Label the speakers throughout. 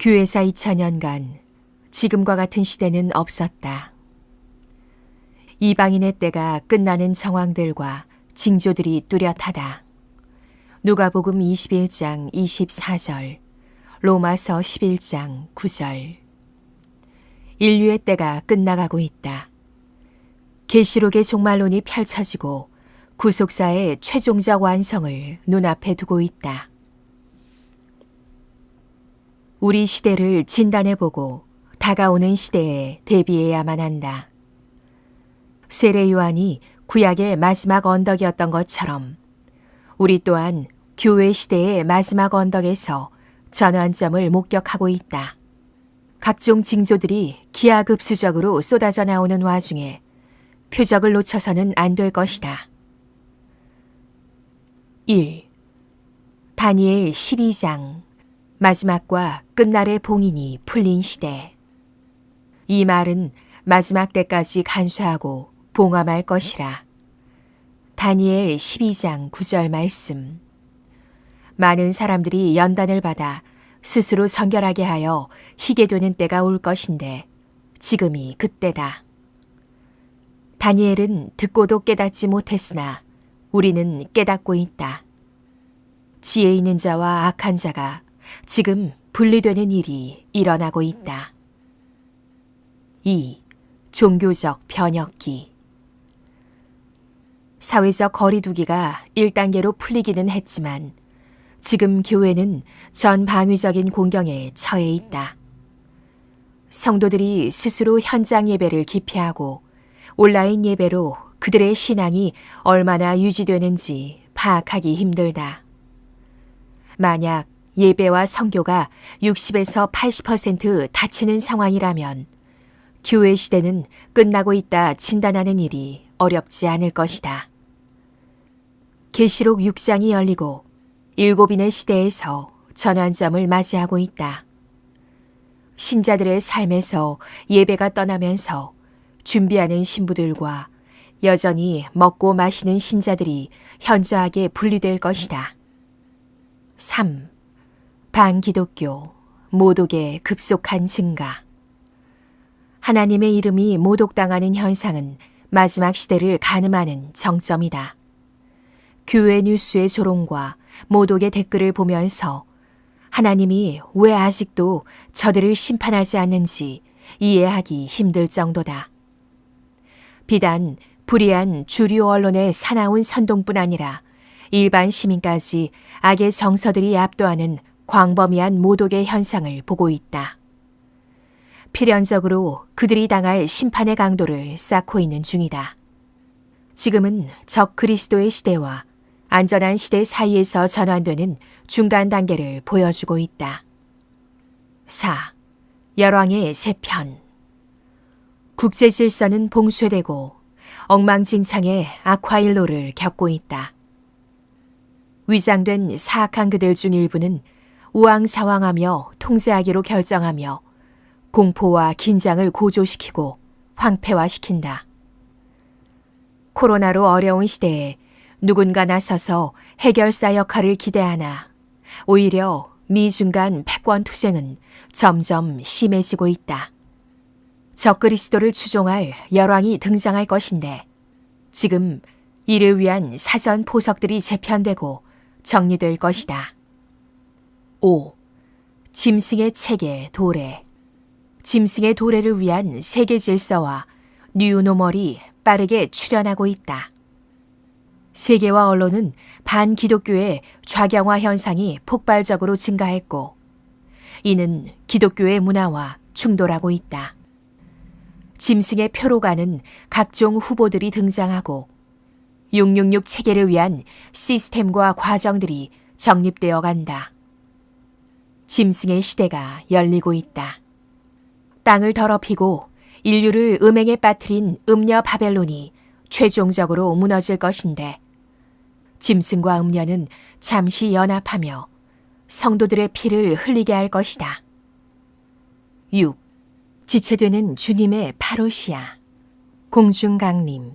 Speaker 1: 교회사 2000년간 지금과 같은 시대는 없었다. 이방인의 때가 끝나는 정황들과 징조들이 뚜렷하다. 누가복음 21장 24절, 로마서 11장 9절. 인류의 때가 끝나가고 있다. 계시록의 종말론이 펼쳐지고 구속사의 최종적 완성을 눈앞에 두고 있다. 우리 시대를 진단해보고 다가오는 시대에 대비해야만 한다. 세례 요한이 구약의 마지막 언덕이었던 것처럼 우리 또한 교회 시대의 마지막 언덕에서 전환점을 목격하고 있다. 각종 징조들이 기하급수적으로 쏟아져 나오는 와중에 표적을 놓쳐서는 안 될 것이다. 1. 다니엘 12장 마지막과 끝날의 봉인이 풀린 시대. 이 말은 마지막 때까지 간수하고 봉함할 것이라. 다니엘 12장 9절 말씀. 많은 사람들이 연단을 받아 스스로 정결하게 하여 희게 되는 때가 올 것인데 지금이 그때다. 다니엘은 듣고도 깨닫지 못했으나 우리는 깨닫고 있다. 지혜 있는 자와 악한 자가 지금 분리되는 일이 일어나고 있다. 2. 종교적 변혁기. 사회적 거리두기가 1단계로 풀리기는 했지만 지금 교회는 전방위적인 공경에 처해 있다. 성도들이 스스로 현장 예배를 기피하고 온라인 예배로 그들의 신앙이 얼마나 유지되는지 파악하기 힘들다. 만약 예배와 선교가 60에서 80% 닫히는 상황이라면 교회 시대는 끝나고 있다 진단하는 일이 어렵지 않을 것이다. 계시록 6장이 열리고 7인의 시대에서 전환점을 맞이하고 있다. 신자들의 삶에서 예배가 떠나면서 준비하는 신부들과 여전히 먹고 마시는 신자들이 현저하게 분리될 것이다. 3. 반기독교, 모독의 급속한 증가. 하나님의 이름이 모독당하는 현상은 마지막 시대를 가늠하는 정점이다. 교회 뉴스의 조롱과 모독의 댓글을 보면서 하나님이 왜 아직도 저들을 심판하지 않는지 이해하기 힘들 정도다. 비단 불의한 주류 언론의 사나운 선동뿐 아니라 일반 시민까지 악의 정서들이 압도하는 광범위한 모독의 현상을 보고 있다. 필연적으로 그들이 당할 심판의 강도를 쌓고 있는 중이다. 지금은 적 그리스도의 시대와 안전한 시대 사이에서 전환되는 중간 단계를 보여주고 있다. 4. 열왕의 재편. 국제 질서는 봉쇄되고 엉망진창의 악화일로를 겪고 있다. 위장된 사악한 그들 중 일부는 우왕좌왕하며 통제하기로 결정하며 공포와 긴장을 고조시키고 황폐화시킨다. 코로나로 어려운 시대에 누군가 나서서 해결사 역할을 기대하나 오히려 미중 간 패권 투쟁은 점점 심해지고 있다. 적그리스도를 추종할 열왕이 등장할 것인데 지금 이를 위한 사전 포석들이 재편되고 정리될 것이다. 5. 짐승의 체계 도래. 짐승의 도래를 위한 세계 질서와 뉴노멀이 빠르게 출현하고 있다. 세계와 언론은 반기독교의 좌경화 현상이 폭발적으로 증가했고 이는 기독교의 문화와 충돌하고 있다. 짐승의 표로 가는 각종 후보들이 등장하고 666 체계를 위한 시스템과 과정들이 정립되어 간다. 짐승의 시대가 열리고 있다. 땅을 더럽히고 인류를 음행에 빠뜨린 음녀 바벨론이 최종적으로 무너질 것인데 짐승과 음녀는 잠시 연합하며 성도들의 피를 흘리게 할 것이다. 6. 지체되는 주님의 파루시아. 공중강림.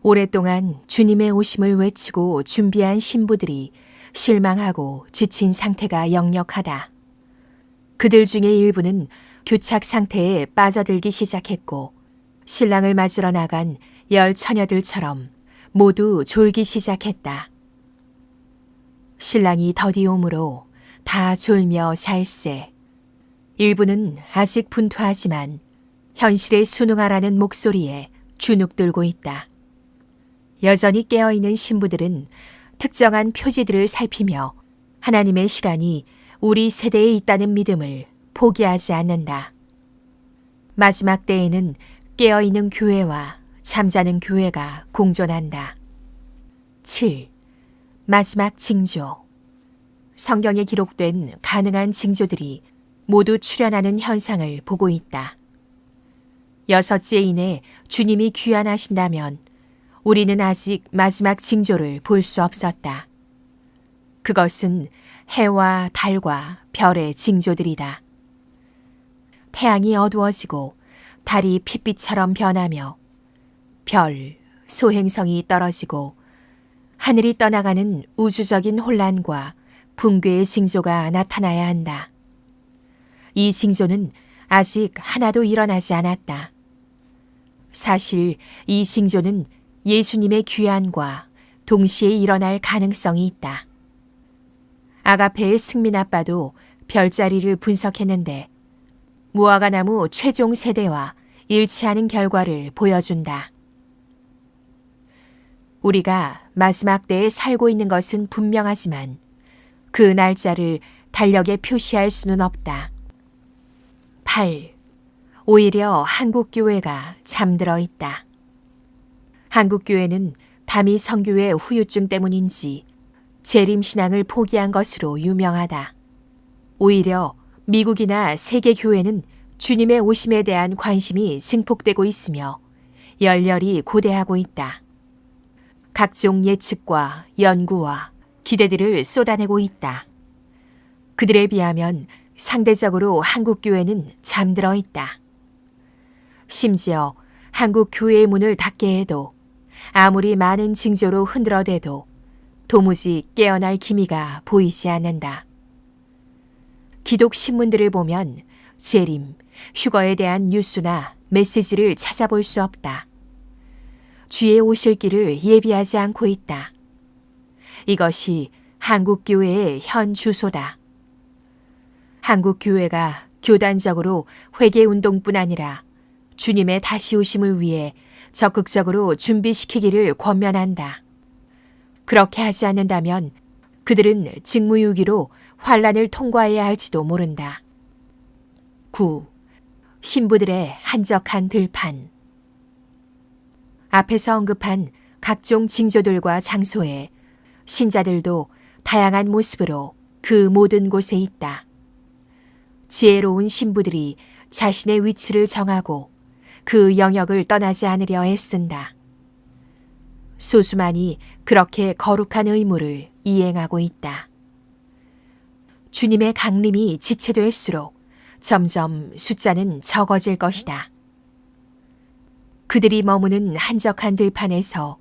Speaker 1: 오랫동안 주님의 오심을 외치고 준비한 신부들이 실망하고 지친 상태가 역력하다. 그들 중에 일부는 교착 상태에 빠져들기 시작했고 신랑을 맞으러 나간 열 처녀들처럼 모두 졸기 시작했다. 신랑이 더디 오므로 다 졸며 잘세. 일부는 아직 분투하지만 현실에 순응하라는 목소리에 주눅들고 있다. 여전히 깨어있는 신부들은 특정한 표지들을 살피며 하나님의 시간이 우리 세대에 있다는 믿음을 포기하지 않는다. 마지막 때에는 깨어있는 교회와 잠자는 교회가 공존한다. 7. 마지막 징조. 성경에 기록된 가능한 징조들이 모두 출현하는 현상을 보고 있다. 6째 인에 주님이 귀환하신다면 우리는 아직 마지막 징조를 볼 수 없었다. 그것은 해와 달과 별의 징조들이다. 태양이 어두워지고 달이 핏빛처럼 변하며 별, 소행성이 떨어지고 하늘이 떠나가는 우주적인 혼란과 붕괴의 징조가 나타나야 한다. 이 징조는 아직 하나도 일어나지 않았다. 사실 이 징조는 예수님의 귀환과 동시에 일어날 가능성이 있다. 아가페의 승민 아빠도 별자리를 분석했는데 무화과나무 최종 세대와 일치하는 결과를 보여준다. 우리가 마지막 때에 살고 있는 것은 분명하지만 그 날짜를 달력에 표시할 수는 없다. 8. 오히려 한국교회가 잠들어 있다. 한국교회는 다미 선교의 후유증 때문인지 재림신앙을 포기한 것으로 유명하다. 오히려 미국이나 세계교회는 주님의 오심에 대한 관심이 증폭되고 있으며 열렬히 고대하고 있다. 각종 예측과 연구와 기대들을 쏟아내고 있다. 그들에 비하면 상대적으로 한국교회는 잠들어 있다. 심지어 한국교회의 문을 닫게 해도 아무리 많은 징조로 흔들어대도 도무지 깨어날 기미가 보이지 않는다. 기독 신문들을 보면 재림, 휴거에 대한 뉴스나 메시지를 찾아볼 수 없다. 주의 오실 길을 예비하지 않고 있다. 이것이 한국교회의 현 주소다. 한국교회가 교단적으로 회개운동뿐 아니라 주님의 다시 오심을 위해 적극적으로 준비시키기를 권면한다. 그렇게 하지 않는다면 그들은 직무유기로 환란을 통과해야 할지도 모른다. 9. 신부들의 한적한 들판. 앞에서 언급한 각종 징조들과 장소에 신자들도 다양한 모습으로 그 모든 곳에 있다. 지혜로운 신부들이 자신의 위치를 정하고 그 영역을 떠나지 않으려 애쓴다. 소수만이 그렇게 거룩한 의무를 이행하고 있다. 주님의 강림이 지체될수록 점점 숫자는 적어질 것이다. 그들이 머무는 한적한 들판에서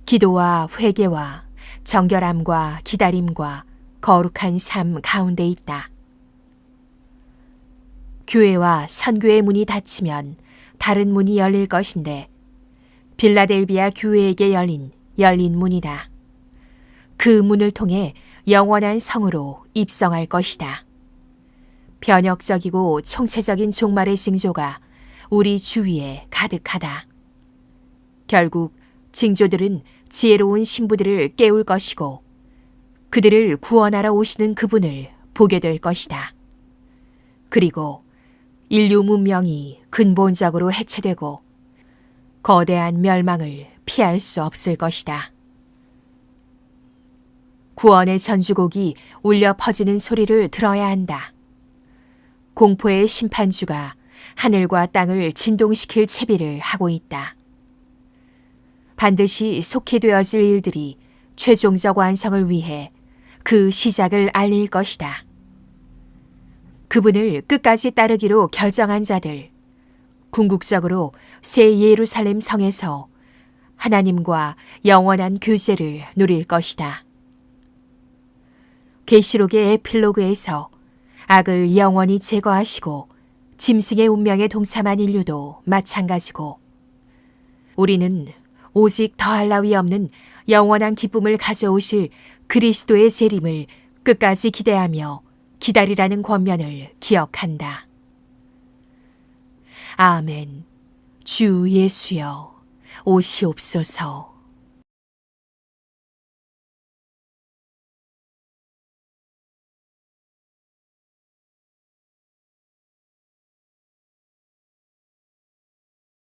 Speaker 1: 기도와 회개와 정결함과 기다림과 거룩한 삶 가운데 있다. 교회와 선교의 문이 닫히면 다른 문이 열릴 것인데 빌라델비아 교회에게 열린 문이다. 그 문을 통해 영원한 성으로 입성할 것이다. 변혁적이고 총체적인 종말의 징조가 우리 주위에 가득하다. 결국 징조들은 지혜로운 신부들을 깨울 것이고 그들을 구원하러 오시는 그분을 보게 될 것이다. 그리고 인류 문명이 근본적으로 해체되고 거대한 멸망을 피할 수 없을 것이다. 구원의 전주곡이 울려 퍼지는 소리를 들어야 한다. 공포의 심판주가 하늘과 땅을 진동시킬 채비를 하고 있다. 반드시 속히 되어질 일들이 최종적 완성을 위해 그 시작을 알릴 것이다. 그분을 끝까지 따르기로 결정한 자들, 궁극적으로 새 예루살렘 성에서 하나님과 영원한 교제를 누릴 것이다. 계시록의 에필로그에서 악을 영원히 제거하시고 짐승의 운명에 동참한 인류도 마찬가지고 우리는 오직 더할 나위 없는 영원한 기쁨을 가져오실 그리스도의 재림을 끝까지 기대하며 기다리라는 권면을 기억한다. 아멘. 주 예수여 오시옵소서.